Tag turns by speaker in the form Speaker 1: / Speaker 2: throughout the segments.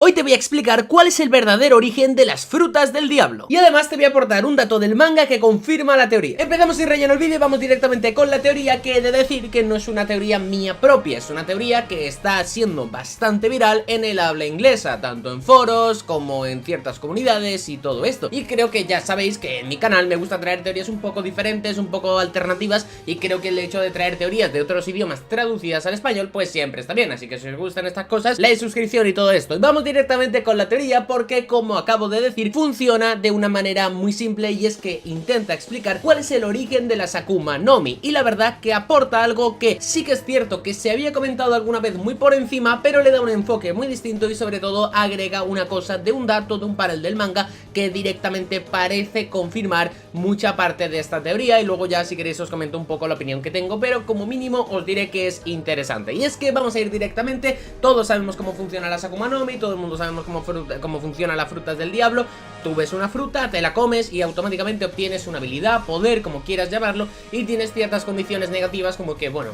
Speaker 1: Hoy te voy a explicar cuál es el verdadero origen de las frutas del diablo. Y además te voy a aportar un dato del manga que confirma la teoría. Empezamos sin relleno el vídeo y vamos directamente con la teoría, que he de decir que no es una teoría mía propia. Es una teoría que está siendo bastante viral en el habla inglesa, tanto en foros como en ciertas comunidades y todo esto. Y creo que ya sabéis que en mi canal me gusta traer teorías un poco diferentes, un poco alternativas, y creo que el hecho de traer teorías de otros idiomas traducidas al español pues siempre está bien. Así que si os gustan estas cosas, like, suscripción y todo esto. Y vamos directamente con la teoría, porque como acabo de decir, funciona de una manera muy simple, y es que intenta explicar cuál es el origen de las Akuma no Mi, y la verdad que aporta algo que sí que es cierto que se había comentado alguna vez muy por encima, pero le da un enfoque muy distinto y sobre todo agrega una cosa de un dato de un panel del manga que directamente parece confirmar mucha parte de esta teoría. Y luego ya si queréis os comento un poco la opinión que tengo, pero como mínimo os diré que es interesante. Y es que vamos a ir directamente, todos sabemos cómo funciona las Akuma no Mi, todo el mundo sabemos cómo funcionan las frutas del diablo. Tú ves una fruta, te la comes y automáticamente obtienes una habilidad, poder, como quieras llamarlo, y tienes ciertas condiciones negativas como que, bueno,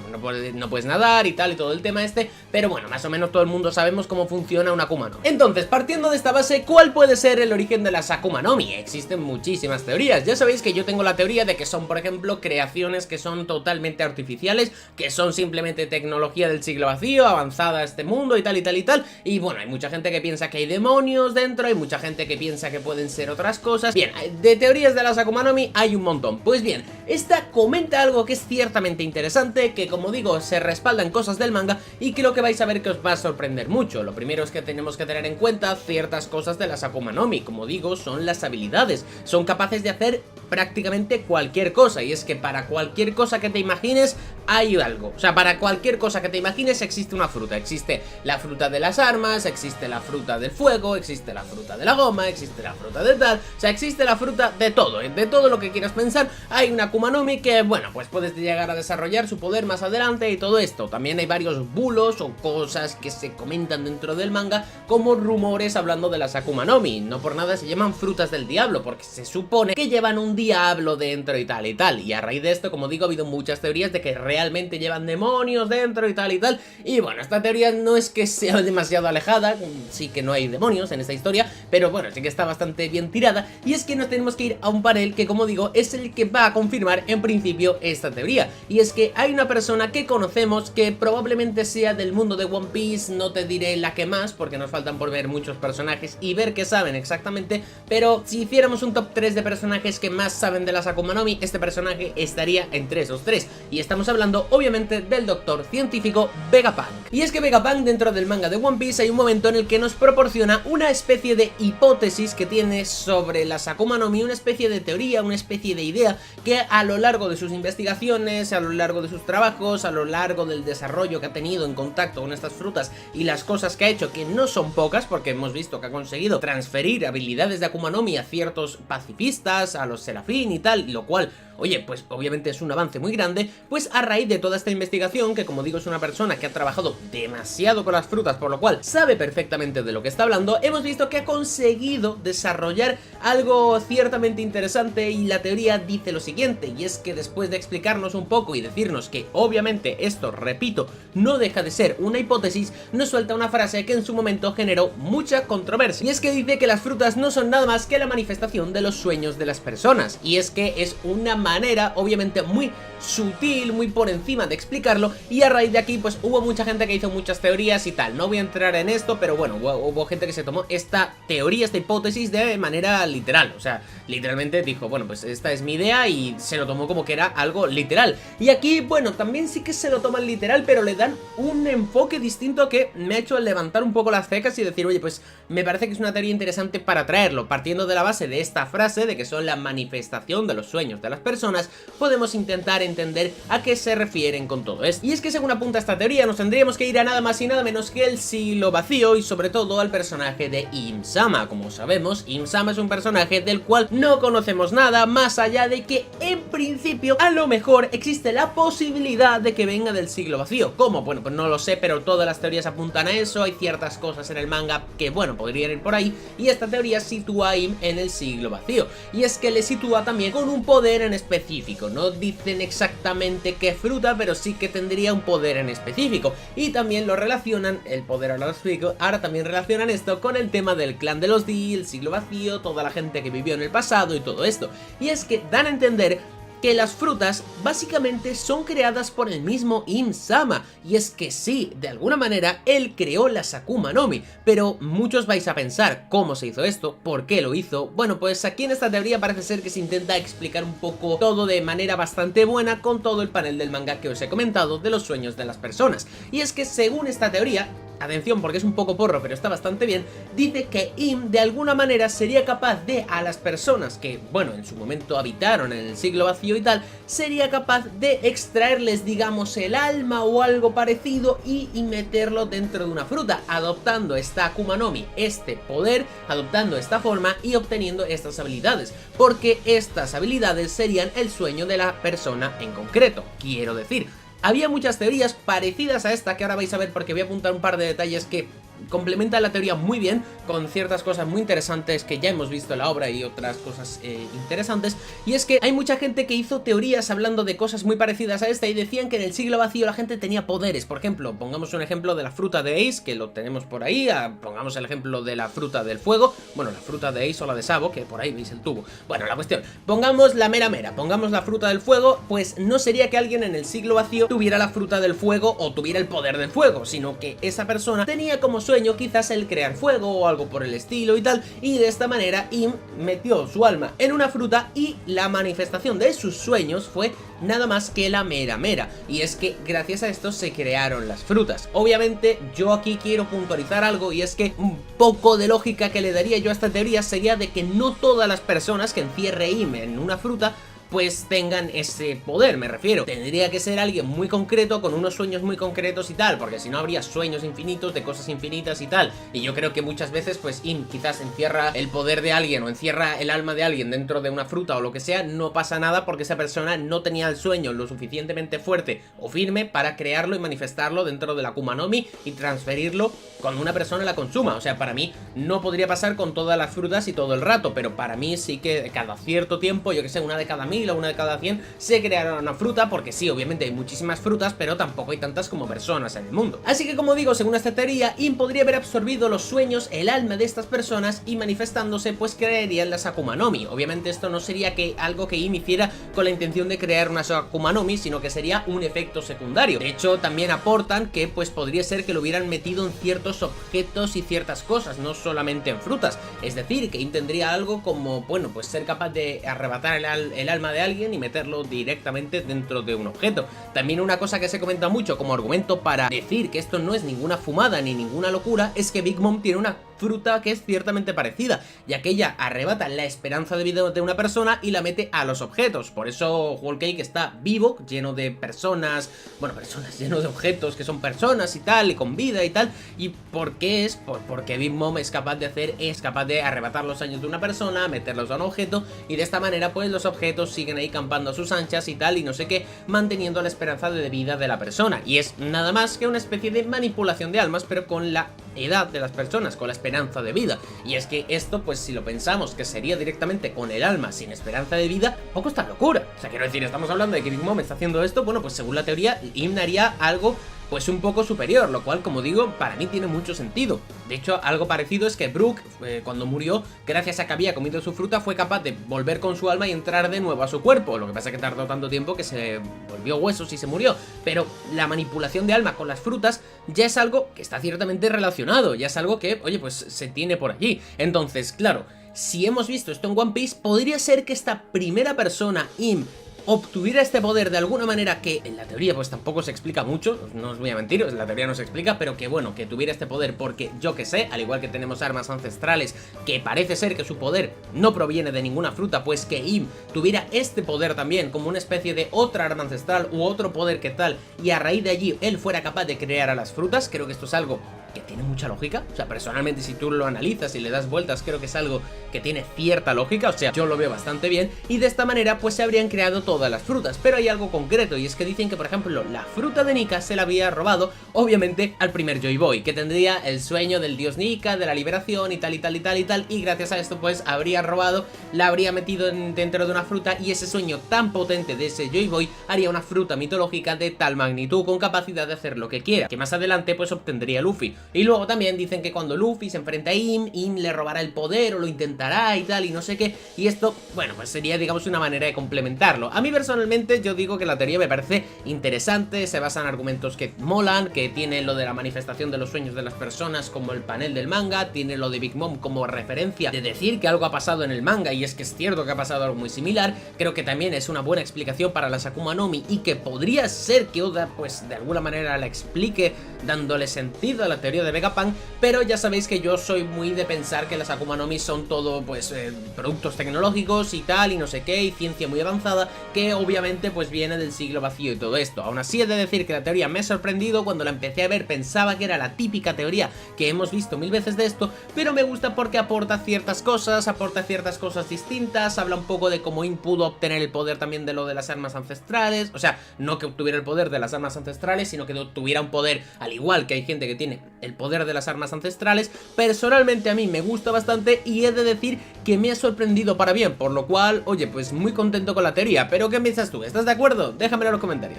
Speaker 1: no puedes nadar y tal y todo el tema este, pero bueno, más o menos todo el mundo sabemos cómo funciona una Akuma no Mi. Entonces, partiendo de esta base, ¿cuál puede ser el origen de las Akuma no Mi? Existen muchísimas teorías. Ya sabéis que yo tengo la teoría de que son, por ejemplo, creaciones que son totalmente artificiales, que son simplemente tecnología del siglo vacío, avanzada a este mundo y tal y tal y tal. Y bueno, hay mucha gente que piensa que hay demonios dentro, hay mucha gente que piensa que pueden ser otras cosas. Bien, de teorías de las Akuma no Mi hay un montón. Pues bien, esta comenta algo que es ciertamente interesante, que como digo, se respalda en cosas del manga y creo que vais a ver que os va a sorprender mucho. Lo primero es que tenemos que tener en cuenta ciertas cosas de las Akuma no Mi. Como digo, son las habilidades. Son capaces de hacer prácticamente cualquier cosa, y es que para cualquier cosa que te imagines hay algo. O sea, para cualquier cosa que te imagines existe una fruta. Existe la fruta de las armas, existe la fruta del fuego, existe la fruta de la goma, existe la fruta de tal, o sea, existe la fruta de todo lo que quieras pensar. Hay una Akuma no Mi que, bueno, pues puedes llegar a desarrollar su poder más adelante y todo esto. También hay varios bulos o cosas que se comentan dentro del manga como rumores hablando de las Akuma no Mi. No por nada se llaman frutas del diablo, porque se supone que llevan un diablo dentro y tal y tal. Y a raíz de esto, como digo, ha habido muchas teorías de que realmente llevan demonios dentro y tal y tal. Y bueno, esta teoría no es que sea demasiado alejada, sí que no hay demonios en esta historia, pero bueno, sí que está bastante bien tirada. Y es que nos tenemos que ir a un panel que, como digo, es el que va a confirmar en principio esta teoría. Y es que hay una persona que conocemos que probablemente sea del mundo de One Piece. No te diré la que más, porque nos faltan por ver muchos personajes y ver qué saben exactamente, pero si hiciéramos un top 3 de personajes que más saben de las Akuma no Mi, este personaje estaría entre esos tres. Y estamos hablando obviamente del doctor científico Vegapunk. Y es que Vegapunk, dentro del manga de One Piece, hay un momento en el que nos proporciona una especie de hipótesis que tiene sobre las Akuma no Mi, una especie de teoría, una especie de idea que a lo largo de sus investigaciones, a lo largo de sus trabajos, a lo largo del desarrollo que ha tenido en contacto con estas frutas y las cosas que ha hecho, que no son pocas, porque hemos visto que ha conseguido transferir habilidades de Akuma no Mi a ciertos pacifistas, a los Serafín y tal, lo cual, oye, pues obviamente es un avance muy grande. Pues a raíz de toda esta investigación, que como digo es una persona que ha trabajado demasiado con las frutas, por lo cual sabe perfectamente de lo que está hablando, hemos visto que ha conseguido desarrollar algo ciertamente interesante. Y la teoría dice lo siguiente, y es que después de explicarnos un poco y decirnos que obviamente esto, repito, no deja de ser una hipótesis, nos suelta una frase que en su momento generó mucha controversia, y es que dice que las frutas no son nada más que la manifestación de los sueños de las personas. Y es que es una manera obviamente muy sutil, muy por encima de explicarlo, y a raíz de aquí pues hubo mucha gente que hizo muchas teorías y tal. No voy a entrar en esto, pero bueno, hubo gente que se tomó esta teoría, esta hipótesis de manera literal. O sea, literalmente dijo, bueno, pues esta es mi idea, y se lo tomó como que era algo literal. Y aquí, bueno, también sí que se lo toman literal, pero le dan un enfoque distinto que me ha hecho levantar un poco las cejas y decir, oye, pues me parece que es una teoría interesante para traerlo. Partiendo de la base de esta frase, de que son la manifestación de los sueños de las personas, podemos intentar entender a qué se refieren con todo esto. Y es que según apunta esta teoría, nos tendríamos que ir a nada más y nada menos que el siglo vacío, y sobre todo al personaje de Im-sama. Como sabemos, Im-sama es un personaje del cual no conocemos nada, más allá de que en principio a lo mejor existe la posibilidad de que venga del siglo vacío. ¿Cómo? Bueno, pues no lo sé, pero todas las teorías apuntan a eso. Hay ciertas cosas en el manga que, bueno, podrían ir por ahí, y esta teoría sitúa a Im en el siglo vacío. Y es que le sitúa puntúa también con un poder en específico. No dicen exactamente qué fruta, pero sí que tendría un poder en específico. Y también lo relacionan, el poder ahora lo explico, ahora también relacionan esto con el tema del clan de los Dee, el siglo vacío, toda la gente que vivió en el pasado y todo esto. Y es que dan a entender que las frutas básicamente son creadas por el mismo Im-sama, y es que sí, de alguna manera él creó las Akuma no Mi, pero muchos vais a pensar cómo se hizo esto, por qué lo hizo. Bueno, pues aquí en esta teoría parece ser que se intenta explicar un poco todo de manera bastante buena con todo el panel del manga que os he comentado de los sueños de las personas, y es que según esta teoría, atención porque es un poco porro pero está bastante bien, dice que Im de alguna manera sería capaz de, a las personas que, bueno, en su momento habitaron en el siglo vacío y tal, sería capaz de extraerles, digamos, el alma o algo parecido y meterlo dentro de una fruta, adoptando esta Akuma no Mi, este poder, adoptando esta forma y obteniendo estas habilidades, porque estas habilidades serían el sueño de la persona en concreto, quiero decir. Había muchas teorías parecidas a esta que ahora vais a ver porque voy a apuntar un par de detalles que complementan la teoría muy bien, con ciertas cosas muy interesantes que ya hemos visto en la obra y otras cosas interesantes. Y es que hay mucha gente que hizo teorías hablando de cosas muy parecidas a esta y decían que en el siglo vacío la gente tenía poderes. Por ejemplo, pongamos un ejemplo de la fruta de Ace, que lo tenemos por ahí, pongamos el ejemplo de la fruta del fuego, bueno, la fruta de Ace o la de Sabo, que por ahí veis el tubo. Bueno, la cuestión, pongamos la mera mera, pongamos la fruta del fuego, pues no sería que alguien en el siglo vacío tuviera la fruta del fuego o tuviera el poder del fuego, sino que esa persona tenía como sueño quizás el crear fuego o algo por el estilo y tal, y de esta manera Im metió su alma en una fruta y la manifestación de sus sueños fue nada más que la mera mera, y es que gracias a esto se crearon las frutas. Obviamente yo aquí quiero puntualizar algo, y es que un poco de lógica que le daría yo a esta teoría sería de que no todas las personas que encierre Im en una fruta pues tengan ese poder, me refiero. Tendría que ser alguien muy concreto, con unos sueños muy concretos y tal, porque si no habría sueños infinitos de cosas infinitas y tal. Y yo creo que muchas veces pues Im quizás encierra el poder de alguien o encierra el alma de alguien dentro de una fruta o lo que sea, no pasa nada porque esa persona no tenía el sueño lo suficientemente fuerte o firme para crearlo y manifestarlo dentro de la Akuma no Mi y transferirlo cuando una persona la consuma. O sea, para mí no podría pasar con todas las frutas y todo el rato, pero para mí sí que cada cierto tiempo, yo que sé, una de cada 1000 o una de cada 100 se creará una fruta, porque sí, obviamente hay muchísimas frutas, pero tampoco hay tantas como personas en el mundo. Así que, como digo, según esta teoría, Im podría haber absorbido los sueños, el alma de estas personas, y manifestándose pues crearían las Akuma no Mi. Obviamente esto no sería algo que Im hiciera con la intención de crear unas Akuma no Mi, sino que sería un efecto secundario. De hecho, también aportan que pues podría ser que lo hubieran metido en ciertos objetos y ciertas cosas, no solamente en frutas. Es decir, que Im tendría algo como, bueno, pues ser capaz de arrebatar el alma de alguien y meterlo directamente dentro de un objeto. También una cosa que se comenta mucho como argumento para decir que esto no es ninguna fumada ni ninguna locura es que Big Mom tiene una fruta que es ciertamente parecida, ya que ella arrebata la esperanza de vida de una persona y la mete a los objetos. Por eso Whole Cake está vivo, lleno de personas, bueno, lleno de objetos que son personas y tal, y con vida y tal. ¿Y por qué es? Porque Big Mom es capaz de arrebatar los años de una persona, meterlos a un objeto, y de esta manera pues los objetos siguen ahí campando a sus anchas y tal, y no sé qué, manteniendo la esperanza de vida de la persona. Y es nada más que una especie de manipulación de almas, pero con la edad de las personas, con la esperanza de vida. Y es que esto, pues si lo pensamos que sería directamente con el alma sin esperanza de vida, poco es tan locura. O sea, quiero decir, estamos hablando de que Big Mom está haciendo esto, bueno, pues según la teoría, Im haría algo pues un poco superior, lo cual, como digo, para mí tiene mucho sentido. De hecho, algo parecido es que Brook, cuando murió, gracias a que había comido su fruta, fue capaz de volver con su alma y entrar de nuevo a su cuerpo. Lo que pasa es que tardó tanto tiempo que se volvió huesos y se murió. Pero la manipulación de alma con las frutas ya es algo que está ciertamente relacionado, ya es algo que, oye, pues se tiene por allí. Entonces, claro, si hemos visto esto en One Piece, podría ser que esta primera persona, Im, obtuviera este poder de alguna manera que en la teoría pues tampoco se explica mucho, no os voy a mentir, en la teoría no se explica, pero que bueno, que tuviera este poder porque yo que sé, al igual que tenemos armas ancestrales que parece ser que su poder no proviene de ninguna fruta, pues que Im tuviera este poder también como una especie de otra arma ancestral u otro poder que tal, y a raíz de allí él fuera capaz de crear a las frutas. Creo que esto es algo que tiene mucha lógica. O sea, personalmente, si tú lo analizas y le das vueltas, creo que es algo que tiene cierta lógica, o sea, yo lo veo bastante bien, y de esta manera pues se habrían creado todas las frutas. Pero hay algo concreto, y es que dicen que, por ejemplo, la fruta de Nika se la había robado, obviamente, al primer Joy Boy, que tendría el sueño del dios Nika, de la liberación y tal y tal y tal y tal, y gracias a esto pues habría robado, la habría metido dentro de una fruta, y ese sueño tan potente de ese Joy Boy haría una fruta mitológica de tal magnitud, con capacidad de hacer lo que quiera, que más adelante pues obtendría Luffy. Y luego también dicen que cuando Luffy se enfrenta a Im le robará el poder o lo intentará y tal y no sé qué, y esto, bueno, pues sería, digamos, una manera de complementarlo. A mí personalmente yo digo que la teoría me parece interesante, se basa en argumentos que molan, que tiene lo de la manifestación de los sueños de las personas como el panel del manga, tiene lo de Big Mom como referencia de decir que algo ha pasado en el manga, y es que es cierto que ha pasado algo muy similar. Creo que también es una buena explicación para las Akuma no Mi, y que podría ser que Oda pues de alguna manera la explique dándole sentido a la teoría de Vegapunk, pero ya sabéis que yo soy muy de pensar que las Akuma no Mi son todo pues productos tecnológicos y tal y no sé qué, y ciencia muy avanzada, que obviamente pues viene del siglo vacío y todo esto. Aún así he de decir que la teoría me ha sorprendido. Cuando la empecé a ver pensaba que era la típica teoría que hemos visto mil veces de esto, pero me gusta porque aporta ciertas cosas distintas, habla un poco de cómo Im pudo obtener el poder también de lo de las armas ancestrales, o sea, no que obtuviera el poder de las armas ancestrales, sino que tuviera un poder, al igual que hay gente que tiene el poder de las armas ancestrales. Personalmente a mí me gusta bastante, y he de decir que me ha sorprendido para bien, por lo cual, oye, pues muy contento con la teoría. Pero ¿qué piensas tú? ¿Estás de acuerdo? Déjamelo en los comentarios.